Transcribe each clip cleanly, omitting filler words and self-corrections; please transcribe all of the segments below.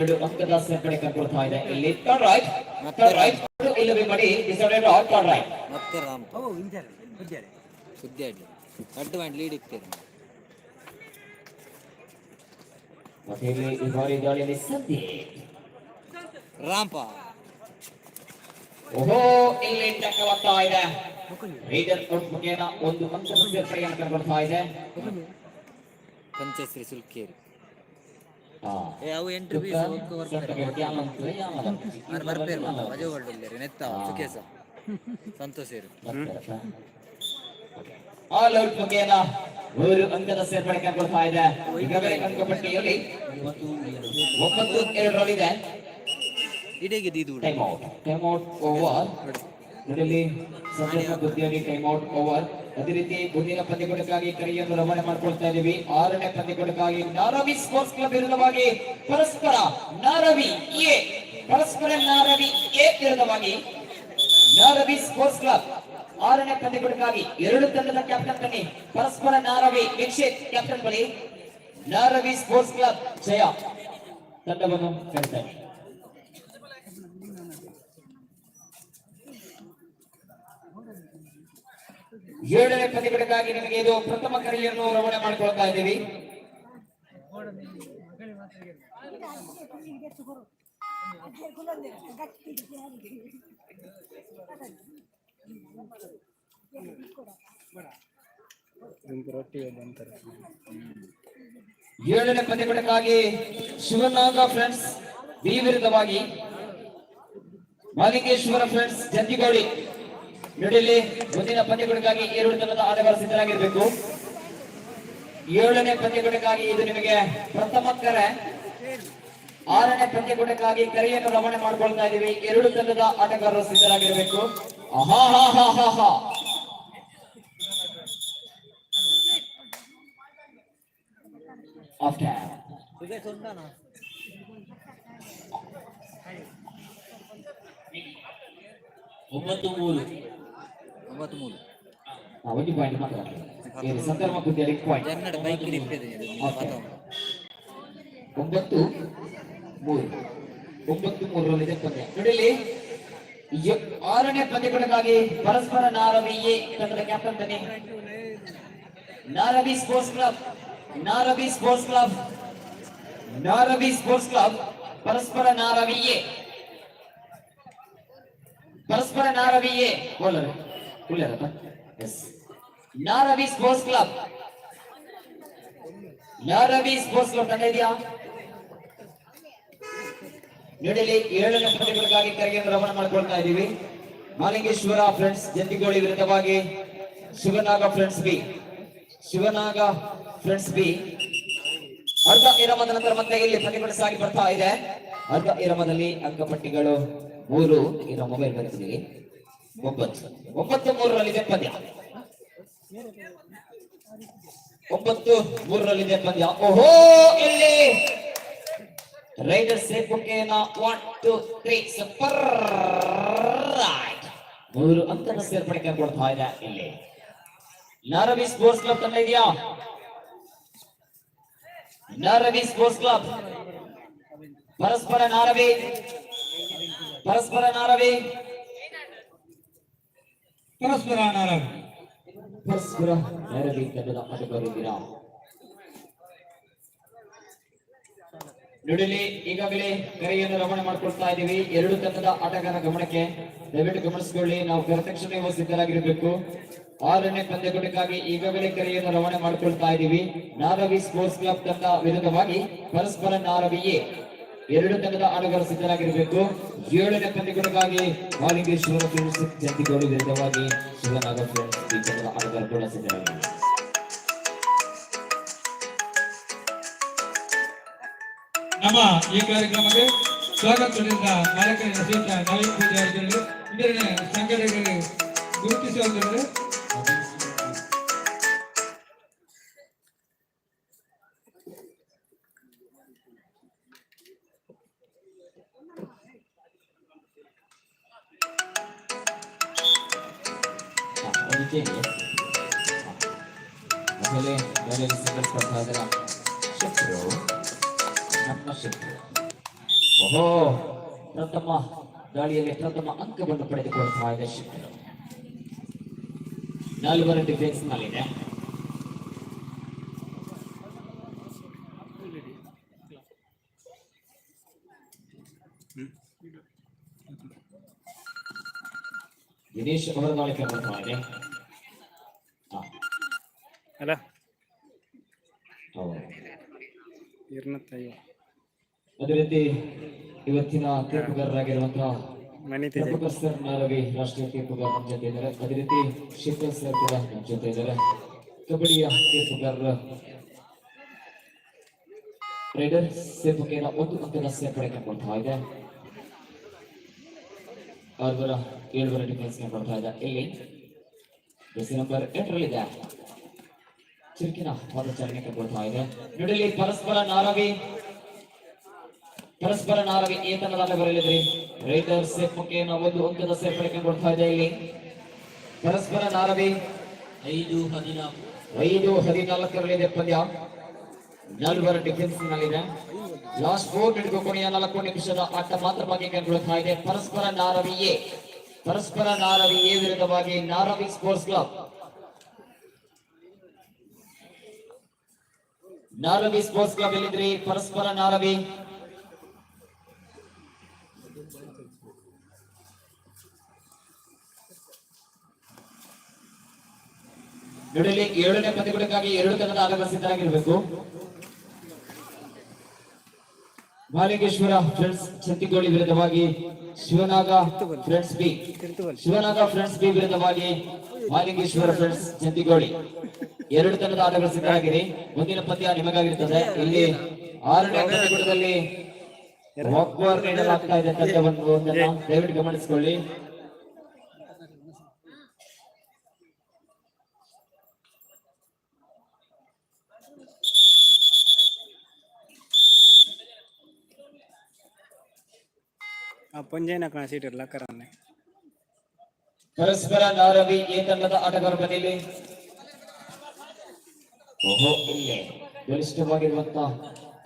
2 ಅಂಕದ ಸೇರ್ಪಡೆ ಕರ್ಕೊಳ್ತಾ ಇದೆ. ಇಲ್ಲಿ ಟರ್ನ್ ರೈಟ್ ಇಲ್ಲವೇ ಮಾಡಿ ಡಿಸೈಡೆಡ್ ಆನ್ ಟರ್ನ್ ರೈಟ್ ಮತ್ತೆ ರಾಂಪ್ ಸುದ್ದಿ ಅಡ್ಡು ಮಾಡಿ ಲೀಡ್ ಇಕ್ತೀರಿ ಮತ್ತೆ ಇಲ್ಲಿ ಈ ಬಾರಿ ದಾಳಿಯಲ್ಲಿ ಸಂಧಿ ರಾಂಪ ಓಹೋ ಇಲ್ಲಿ ಟಕ್ಕವಾಗ್ತಾ ಇದೆ. ರೈಡರ್ ಔಟ್ ಮುಖೇನ 1 ಅಂಕದ ಸೇರ್ಪಡೆಯನ್ನು ಕರ್ಕೊಳ್ತಾ ಇದೆ. ಪಂಚಶ್ರೀ ಸುಲ್ಕೇರಿ ಅವು ಎಂಟ್ರಿ ಪೀಸ್ ಬರ್ಪೇರು ಮಜಾ ಹೊರಡಿಲ್ಲ ನೆತ್ತ ಸುಖೇಸ ಸಂತೋಷೇರು ಆಲ್ ಔಟ್ ಮುಖೇನ 3 ಅಂಕದ ಸೇರ್ಪಡೆ ಕರ್ಕೊಳ್ತಾ ಇದೆ. ಈಗಾಗಲೇ ಅಂಕಪಟ್ಟಿಯಲ್ಲಿ 9-2 ಇದೆ. ಇಡೆಗೆ ದೀದು ಟೈಮ್ ಔಟ್ ಓವರ್ ಇದರಲ್ಲಿ ಸಂದರ್ಭ ಬುದ್ಧಿಯಾಗಿ ಟೈಮ್ ಔಟ್ ಓವರ್. ಅದೇ ರೀತಿ ಮುಂದಿನ ಪಂದ್ಯಕೂಟಕ್ಕಾಗಿ ಕರೆಯನ್ನು ರವಾನೆ ಮಾಡ್ಕೊಳ್ತಾ ಇದ್ದೀವಿ. 6ನೇ ಪಂದ್ಯಕೂಟಕ್ಕಾಗಿ ನಾರವಿ ಸ್ಪೋರ್ಟ್ಸ್ ಕ್ಲಬ್ ವಿರುದ್ಧವಾಗಿ ಪರಸ್ಪರ ನಾರವಿ ಎ ವಿರುದ್ಧವಾಗಿ ನಾರವಿ ಸ್ಪೋರ್ಟ್ಸ್ ಕ್ಲಬ್ 6ನೇ ಪಂದ್ಯಕೂಟಕ್ಕಾಗಿ 2 ತಂಡದ ಕ್ಯಾಪ್ಟನ್ ಬನ್ನಿ. ಪರಸ್ಪರ ನಾರವಿ ವೀಕ್ಷಿತ್ ಕ್ಯಾಪ್ಟನ್ ಬಳಿ ನಾರವಿ ಸ್ಪೋರ್ಟ್ಸ್ ಕ್ಲಬ್ ಜಯ ತಂಡವನ್ನು ಕರೆಸ್ತಾರೆ. 7ನೇ ಪಂದ್ಯಕೂಟಕ್ಕಾಗಿ ನಿಮಗೆ ಇದು ಪ್ರಥಮ ಕರೆಯನ್ನು ರವಾನೆ ಮಾಡಿಕೊಳ್ತಾ ಇದ್ದೀವಿ. ಏಳನೇ ಪಂದ್ಯಕೂಟಕ್ಕಾಗಿ ಶಿವನಾಗ ಫ್ರೆಂಡ್ಸ್ ಬಿ ವಿರುದ್ಧವಾಗಿ ಮಾಲಿಂಗೇಶ್ವರ ಫ್ರೆಂಡ್ಸ್ ಜಂತಿಗೋಡಿ ನುಡಿಲಿ ಮುಂದಿನ ಪಂದ್ಯಕೂಟಕ್ಕಾಗಿ 2 ತಂಡದ ಆಟಗಾರರು ಸಿದ್ಧರಾಗಿರಬೇಕು. 7ನೇ ಪಂದ್ಯಕೂಟಕ್ಕಾಗಿ ಇದು ನಿಮಗೆ ಪ್ರಥಮ ಕರೆ. 6ನೇ ಪಂದ್ಯಕೂಟಕ್ಕಾಗಿ ಕರೆಯನ್ನು ರವಾನೆ ಮಾಡ್ಕೊಳ್ತಾ ಇದ್ದೀವಿ. 2 ತಂಡದ ಆಟಗಾರರು ಸಿದ್ಧರಾಗಿರಬೇಕು. ಒಂದು ಪಾಯಿಂಟ್ ಮಾತ್ರ ಸಂದರ್ಭ ಬುದ್ಧಿಯಲ್ಲಿ ಪಾಯಿಂಟ್ 9-3 ಪಂದ್ಯ ನೋಡಿಲಿ. 6ನೇ ಪಂದ್ಯಕೂಟಕ್ಕಾಗಿ ಪರಸ್ಪರ ನಾರವಿ ಎ ತಂಡದ ಕ್ಯಾಪ್ಟನ್ ಬನ್ನಿ. ನಾರವಿ ಸ್ಪೋರ್ಟ್ಸ್ ಕ್ಲಬ್ ಪರಸ್ಪರ Naravi A Naravi sports club ತಂಡ ಇದೆಯಾ ನೋಡಿಲಿ. 7ನೇ ಪಂದ್ಯಕೂಟಕ್ಕಾಗಿ ಕರೆಯನ್ನು ರವಾನೆ ಮಾಡ್ಕೊಳ್ತಾ ಇದ್ದೀವಿ. ಮಾಲಿಂಗೇಶ್ವರ ಫ್ರೆಂಡ್ಸ್ ಜಂತಿಗೋಳಿ ವಿರುದ್ಧವಾಗಿ ಶಿವನಾಗ ಫ್ರೆಂಡ್ಸ್ ಬಿ ಅರ್ಧ ಇರಮದ ನಂತರ ಮತ್ತೆ ಇಲ್ಲಿ ಪಂದ್ಯಕೂಟ ಸಾಗಿ ಬರ್ತಾ ಇದೆ. ಅರ್ಧ ಇರಮದಲ್ಲಿ ಅಂಕಪಟ್ಟಿಗಳು 3 ಇರೋ ಮೊಬೈಲ್ ಬರ್ತಿದ್ದೀವಿ. 9-3 ಪಂದ್ಯ 9-3 ಪಂದ್ಯ. ಓಹೋ ಇಲ್ಲಿ ರೈಡರ್ ಸೇರ್ಪಡೆಯನ್ನ 1-2-3 ಸೂಪರ್ ರೈಟ್ 3 ಅಂಕದ ಸೇರ್ಪಡೆ ಕರ್ಕೊಳ್ತಾ ಇದೆ. ಇಲ್ಲಿ ನಾರವಿ ಸ್ಪೋರ್ಟ್ಸ್ ಕ್ಲಬ್ ತಂಡ ಇದೆಯಾ? ನಾರವಿ ಸ್ಪೋರ್ಟ್ಸ್ ಕ್ಲಬ್ ಪರಸ್ಪರ ನಾರವಿ ತಂಡದ ಆಟಗಾರರಿದ್ದೀರಾ ನೋಡಿಲಿ. ಈಗಾಗಲೇ ಕರೆಯನ್ನು ರವಾನೆ ಮಾಡ್ಕೊಳ್ತಾ ಇದ್ದೀವಿ. 2 ತಂಡದ ಆಟಗಾರರ ಗಮನಕ್ಕೆ ದಯವಿಟ್ಟು ಗಮನಿಸಿಕೊಳ್ಳಿ. ನಾವು ಕರೆ ತಕ್ಷಣ ಸಿದ್ಧರಾಗಿರಬೇಕು. 6ನೇ ಪಂದ್ಯಕೂಟಕ್ಕಾಗಿ ಈಗಾಗಲೇ ಕರೆಯನ್ನು ರವಾನೆ ಮಾಡ್ಕೊಳ್ತಾ ಇದ್ದೀವಿ. ನಾರವಿ ಸ್ಪೋರ್ಟ್ಸ್ ಕ್ಲಬ್ ತಂಡ ವಿರುದ್ಧವಾಗಿ ಪರಸ್ಪರ ನಾರವಿ ಎ 2 ತಂಡದ ಆಟಗಾರರು ಸಿದ್ಧರಾಗಿರಬೇಕು. 7ನೇ ಪಂದ್ಯಕೂಟಕ್ಕಾಗಿ ಮಾಲಿಂಗೇಶ್ವರ ಫ್ರೆಂಡ್ಸ್ ಜಂತಿಗೋಡಿ ವಿರುದ್ಧವಾಗಿ ಶಿವನಾಗ ಫ್ರೆಂಡ್ಸ್ ಈ ತಂಡದ ಆಟಗಾರರು ಕೂಡ ಸಿದ್ಧರಾಗಿದ್ದಾರೆ. ನಮ್ಮ ಈ ಕಾರ್ಯಕ್ರಮಕ್ಕೆ ಸ್ವಾಗತದಿಂದ ಕಾರ್ಯಕ್ರಮ ಶ್ರೀಯುತ ನವೀನ್ ಪೂಜಾರಿಗಳು ಇದರ ಸಂಘಟನೆಗಳಿಗೆ ಗುರುತಿಸುವುದರಲ್ಲಿ ಸಂಘಟಿಸ್ಕೊಳ್ತಾ ಇದ್ದಾರೆ. ಶತ್ರು ನಮ್ಮ ಶತ್ರು ಓಹೋ, ಪ್ರಥಮ ದಾಳಿಯಲ್ಲಿ ಪ್ರಥಮ ಅಂಕವನ್ನು ಪಡೆದುಕೊಳ್ತಾ ಇದೆ ಶಿಕ್ಷಕರು. 4 ಡಿಫೆನ್ಸ್ ನಲ್ಲಿದೆ. ದಿನೇಶ್ ಅವರ ದಾಳಿಗೆ ಬರ್ತಾ ಇದೆ. ಅಲ್ಲ ಹೌದು. ಇರ್ನತ್ತಯ್ಯ ಅದೇ ರೀತಿ ಇವತ್ತಿನ ತೀರ್ಪುಗಾರರಾಗಿರುವಂತಹ ಮನಿತಿದೆ ಪ್ರಭುಕರ್ ಸರ್ ನಾರವಿ ರಾಷ್ಟ್ರೀಯ ತೀರ್ಪುಗಾರ ನಮ್ಮ ಜೊತೆ ಇದ್ದಾರೆ. ಅದೇ ರೀತಿ ಶಿಖರ್ ಸರ್ ಕೂಡ ನಮ್ಮ ಜೊತೆ ಇದ್ದಾರೆ. ಕಬಡ್ಡಿಯ ತೀರ್ಪುಗಾರರ ರೈಡರ್ ಸೇರ್ಪುಕೇನ 1 ಅಂಕದ ಸೇರ್ಪಡೆಗೆ ಕೊಡ್ತಾ ಇದೆ. 7 ಡಿಫೆನ್ಸ್ಗೆ ಕೊಡ್ತಾ ಇದೆ. ಇಲ್ಲಿ ಜೆರ್ಸಿ ನಂಬರ್ 8 ರಲ್ಲಿದೆ. ಚಿರುಕಿನ ಪಾದಚಾರಣೆಗೆ ಕೊಡ್ತಾ ಇದೆ. ನೋಡಲಿ ಪರಸ್ಪರ ನಾರವಿ ಏತನದಾಗ ಬರಲಿದ್ರಿ. ರೈಡರ್ ಸೇರ್ಪುಕೇನ 1 ಅಂಕದ ಸೇರ್ಪಡೆಗೆ ಕೊಡ್ತಾ ಇದೆ. ಇಲ್ಲಿ ಪರಸ್ಪರ ನಾರವಿ 5-14 ಪಂದ್ಯ. 4 ಡಿಫೆನ್ಸ್ ನಲ್ಲಿದೆ. ಲಾಸ್ಟ್ 4 ಮಿನಿಟ್ಗೂ ಕೊನೆಯ 4 ನಿಮಿಷದ ಆಟ ಮಾತ್ರ ಬಾಕಿ ಕಂಡುಕೊಳ್ತಾ ಇದೆ. ಪರಸ್ಪರ ನಾರವಿ ಎ ವಿರುದ್ಧವಾಗಿ Naravi sports club. Naravi sports club ಎಲ್ಲಿದ್ರಿ? ಪರಸ್ಪರ ನಾರವಿ ನೋಡಲಿ 7ನೇ ಪಂದ್ಯಗಳಿಗಾಗಿ 2 ತಂಡದ ಆಟಗಾರರು ಸಿದ್ಧರಾಗಿರಬೇಕು. ಮಾಲಿಂಗೇಶ್ವರ ಫ್ರೆಂಡ್ಸ್ ಚಂತಿಗೋಳಿ ವಿರುದ್ಧವಾಗಿ ಶಿವನಾಗ ಫ್ರೆಂಡ್ಸ್ ಬಿ ವಿರುದ್ಧವಾಗಿ ಮಾಲಿಂಗೇಶ್ವರ ಫ್ರೆಂಡ್ಸ್ ಚಂತಿಗೋಳಿ. 2 ತಂಡದ ಆಟಗಾರರು ಸಿದ್ಧರಾಗಿರಿ. ಮುಂದಿನ ಪಂದ್ಯ ನಿಮಗಾಗಿರುತ್ತದೆ. ಇಲ್ಲಿ 6ನೇ ಪಂದ್ಯದಲ್ಲಿ ವಾಕ್ವಾರ್ ನೀಡಲಾಗ್ತಾ ಇದೆ ತಂಡವನ್ನು. ದಯವಿಟ್ಟು ಗಮನಿಸಿಕೊಳ್ಳಿ. ಪಂಜೈನ ಕಣ ಸೀಟ್ ಇರಲ್ಲ ಕರಾನೆ ಪರಸ್ಪರ ನಾರವಿ ಎ ತಂಡದ ಆಟಗಾರ ಬನ್ನಿಲ್ಲಿ. ಓಹೋ, ಇಲ್ಲಿ ಬಲಿಷ್ಠವಾಗಿರುವಂತಹ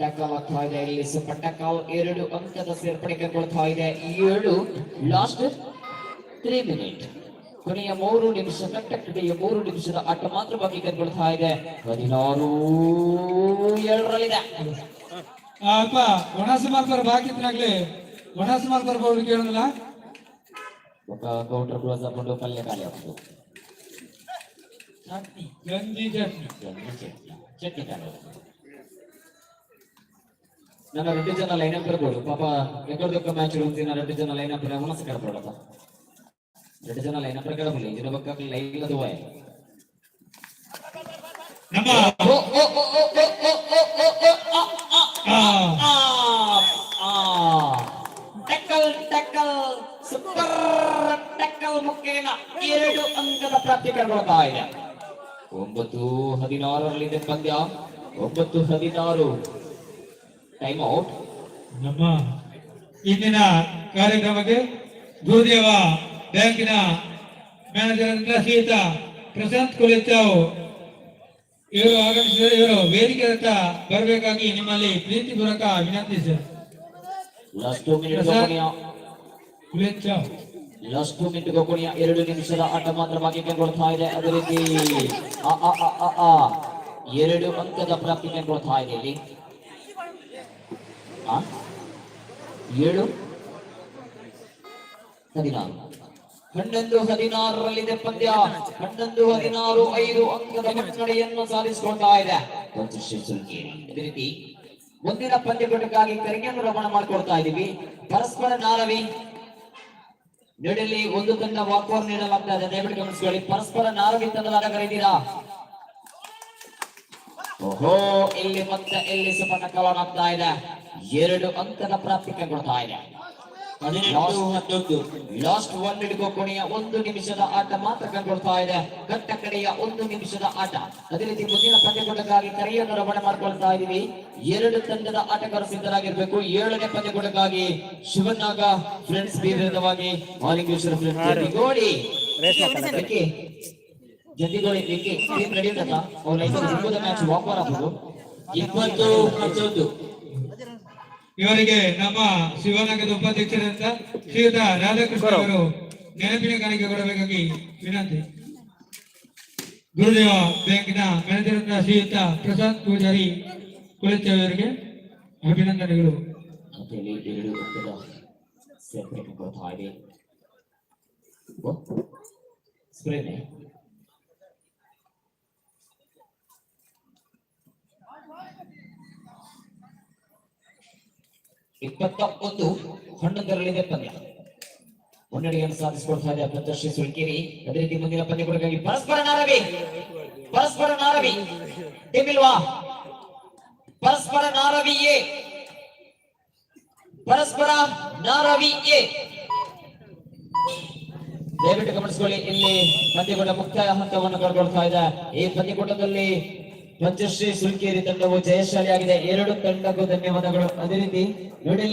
ಟ್ಯಾಕಲ್ ಆಗ್ತಾ ಇದೆ. ಇಲ್ಲಿ ಸೂಪರ್ ಟ್ಯಾಕಲ್ 2 ಅಂಕದ ಸೇರ್ಪಡೆಗೆ ಕೊಡ್ತಾ ಇದೆ. 7 ಲಾಸ್ಟ್ 3 ಮಿನಿಟ್. ಕೊನೆಯ 3 ನಿಮಿಷ ಕಟ್ಟಕಡೆಯ 3 ನಿಮಿಷದ ಆಟ ಮಾತ್ರ ಬಾಕಿ ಕೈಗೊಳ್ತಾ ಇದೆ. 16-7 ಅಪ್ಪ ಒಣಸು ಮಾಡ್ತಾರೆ ಬಾಕಿ ಇದ್ದಾಗಲೇ ಒಣಸು ಮಾಡ್ತಾರೆ ಬೋರ್ಡ್ ಕೇಳೋದಿಲ್ಲ. ఒక కౌంటర్ క్లోజ్ అప్పుడు పల్లె ఖాళీ అవుతుంది. ಗಂಜಿ ಚಟ್ನಿ ಚಟ್ನಿ ಖಾಲಿ ನನ್ನ 2 ಜನ ಲೈನಪ್ ಇರ್ಬೋದು. ಪಾಪ ಎಕ್ಕಡದೊಕ್ಕ ಮ್ಯಾಚ್ ಇರುವಂತಿನ 2 ಜನ ಲೈನಪ್ ಮನಸ್ಸು ಕಡ್ಬೋಡಪ್ಪ. 2 ಜನ ಲೈನಪ್ ಕಡಬಲ್ಲ. ಇದರ ಬಗ್ಗೆ ಲೈನ್ ಅದು ವಾಯ್ ನಮ್ಮ ಟಕ್ಕಲ್ ಸೂಪರ್ ಟಕ್ಕಲ್ ಮುಖೇನ 2 ಅಂಕದ ಪ್ರಾಪ್ತಿ ಕೈಗೊಳ್ತಾ ಇದೆ. 9-16 ಪಂದ್ಯ. 9-16 ಟೈಮ್ ಔಟ್. ನಮ್ಮ ಇಂದಿನ ಕಾರ್ಯಕ್ರಮಕ್ಕೆ ಗೋದೇವ ಬ್ಯಾಂಕಿನ ಮ್ಯಾನೇಜರ್ ಶ್ರೀಯುತ ಪ್ರಶಾಂತ್ ಕುಲಿಚಾವ್ ಇವರು ಆಗಮಿಸಿದರೆ ಇವರು ವೇದಿಕೆ ಹತ್ರ ಬರಬೇಕಾಗಿ ನಿಮ್ಮಲ್ಲಿ ಪ್ರೀತಿಪೂರ್ವಕ ವಿನಂತಿ ಸರ್. ಲಾಸ್ಟ್ 2 ಮಿನಿಟ್ ಕೊನೆಯ 2 ನಿಮಿಷದ ಆಟ ಮಾತ್ರ ಬಾಕಿ ಕೈಗೊಳ್ತಾ ಇದೆ. ಅದೇ ರೀತಿ 2 ಅಂಕದ ಪ್ರಾಪ್ತಿ ಕೈಗೊಳ್ತಾ ಇದೆ. ಇಲ್ಲಿ 11-16 ಪಂದ್ಯ. 11-16 5 ಅಂಕದ ಮುನ್ನಡೆಯನ್ನು ಸಾಧಿಸಿಕೊಳ್ತಾ ಇದೆ. ಅದೇ ರೀತಿ ಮುಂದಿನ ಪಂದ್ಯಗಳಿಗಾಗಿ ಕರೆಯನ್ನು ರವಾನೆ ಮಾಡಿಕೊಡ್ತಾ ಇದ್ದೀವಿ. ಪರಸ್ಪರ ನಾರವಿ ನೀಡಲಿ 1 ತಂಡ ವಾಕ್ವಾರ್ ನೀಡಲಾಗ್ತಾ ಇದೆ. ದಯವಿಟ್ಟು ಗಮನಿಸಿಕೊಳ್ಳಿ. ಪರಸ್ಪರ ನಾರವಿ ತಂಡದ ಆಟಗಾರಿದ್ದೀರಾ? ಓಹೋ, ಇಲ್ಲಿ ಮತ್ತೆ ಇಲ್ಲಿ ಸುಪರ್ಣ ಕಲಾನ್ ಆಗ್ತಾ ಇದೆ. 2 ಅಂಕದ ಪ್ರಾಪ್ತಿ ಕೈಗೊಳ್ತಾ ಇದೆ. ಲಾಸ್ಟ್ 1 ಮಿನಿಟ್ಗೂ ಕೊನೆಯ 1 ನಿಮಿಷದ ಆಟ ಮಾತ್ರ ಕೈಗೊಳ್ತಾ ಇದೆ. ಕಟ್ಟ ಕಡೆಯ 1 ನಿಮಿಷದ ಆಟ. ಅದೇ ರೀತಿ ಮುಂದಿನ ಪಂದ್ಯಗಳಿಗಾಗಿ ಕರೆಯನ್ನು ರವಾನೆ ಮಾಡಿಕೊಳ್ತಾ ಇದೀವಿ. 2 ತಂಡದ ಆಟಗಾರರು ಸಿದ್ಧರಾಗಿರ್ಬೇಕು. 7ನೇ ಪಂದ್ಯಗಳಿಗಾಗಿ ಶಿವನಾಗ ಫ್ರೆಂಡ್ಸ್ ಬಿ ವಿರುದ್ಧವಾಗಿ ಮಾಲಿಂಗೇಶ್ವರ ಫ್ರೆಂಡ್ಸ್ ಜಂತಿಗೋಳಿ ಟೀಮ್ ರೆಡಿ ಉಂಟಾ? ಅವ್ರ ಮ್ಯಾಚ್ ವಾಕ್ವಾರ್ ಆಗ್ಬೋದು. 20-11 ಇವರಿಗೆ ನಮ್ಮ ಶಿವನಗರದ ಉಪಾಧ್ಯಕ್ಷರಂತ ಶ್ರೀಯುತ ರಾಧಾಕೃಷ್ಣ ಅವರು ನೆನಪಿನ ಕಾಣಿಕೆ ಕೊಡಬೇಕಾಗಿ ವಿನಂತಿ. ಗುರುದೇವ ಬ್ಯಾಂಕಿನ ಮ್ಯಾನೇಜರ್ ಶ್ರೀಯುತ ಪ್ರಶಾಂತ್ ಪೂಜಾರಿ ಕುಳಿತವರಿಗೆ ಅಭಿನಂದನೆಗಳು. ಅಂತೆಯಲ್ಲಿ 2 ಅಂಕದ ಸೆಪರೇಟ್ ಕೊಡ್ತಾ ಇದೆ. ಸ್ಪ್ರೇನೆ 21-11 ಪಂದ್ಯ ಮುನ್ನಡೆಯನ್ನು ಸಾಧಿಸಿಕೊಳ್ತಾ ಇದೆ ಅಭ್ಯರ್ಥಿ ಸುಳ್ಕೇರಿ. ಅದೇ ರೀತಿ ಮುಂದಿನ ಪಂದ್ಯ ಕೊಡಗಾಗಿ ಪರಸ್ಪರ ನಾರವಿ ಟೀಮ್ ಇಲ್ವಾ? ಪರಸ್ಪರ ನಾರವಿಯೇ ದಯವಿಟ್ಟು ಗಮನಿಸಿಕೊಳ್ಳಿ. ಇಲ್ಲಿ ಪಂದ್ಯಕೂಟ ಮುಕ್ತಾಯ ಹಂತವನ್ನು ಕಳ್ಕೊಳ್ತಾ ಇದೆ. ಈ ಪಂದ್ಯಕೂಟದಲ್ಲಿ ಪಂಚಶ್ರೀ ಸುಲ್ಕೇರಿ ತಂಡವು ಜಯಶಾಲಿಯಾಗಿದೆ. 2 ತಂಡಕ್ಕೂ ಧನ್ಯವಾದಗಳು. ಅದೇ ರೀತಿ ನೋಡಿ